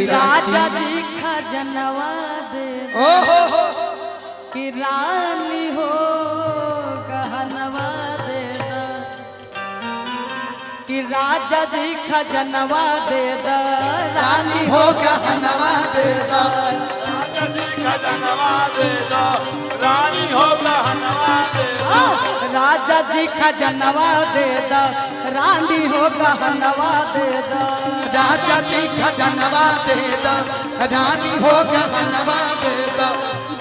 राजा जी खजनवा दे कि रानी हो गहनवा दे कि राजा जी खजनवा दे रानी हो गहनवा दे राजा जी खजनवा दे रानी हो गहनवा दे राजा जी खजनवा दे रानी हो गहनवा दे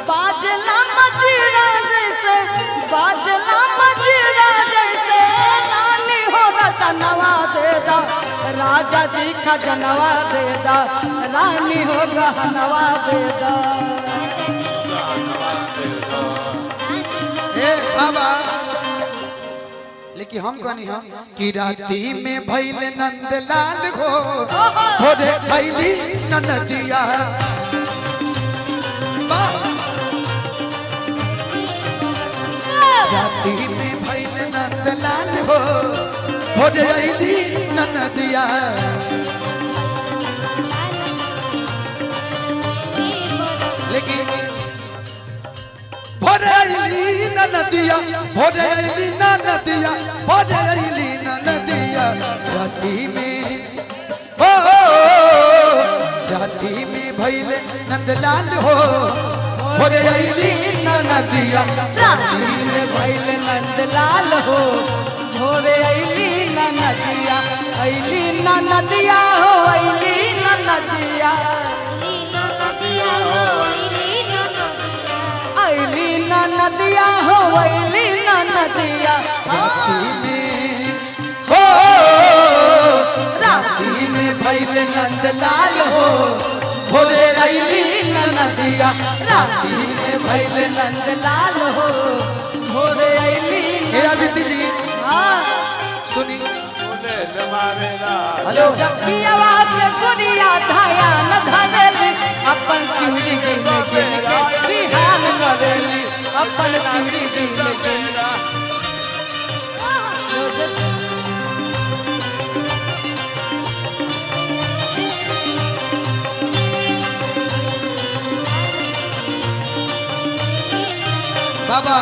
बाजला मजीरा जैसे बाजला मजीरा जैसे रानी हो गहनवा दे राजा जी खजनवा दे रानी हो गहनवा दे बाबा लेकिन हम कहनी हम कि राती में भैल नंदलाल हो थोड़े भैली ननदिया राती में भैल नंदलाल हो थोड़े अली ननदिया लेकिन नदिया भोजली नदिया भोजली नदिया राती में हो राती में भैले नंदलाल हो भोजली नदिया राती में भैले नंदलाल हो भोरे अली नदिया अली नदिया हो अली नदिया अली नदिया हो अली नदिया राती में भैले नंदलाल हो भोरे अली नदिया राती में भैले नंदलाल हो भोरे अली आदित्य जी सुनी हेलो आवाज गुड़िया धाया न धरेली अपन चूड़ी गिन गिन के बिहान करेली अपन चूड़ी गिन गिन बाबा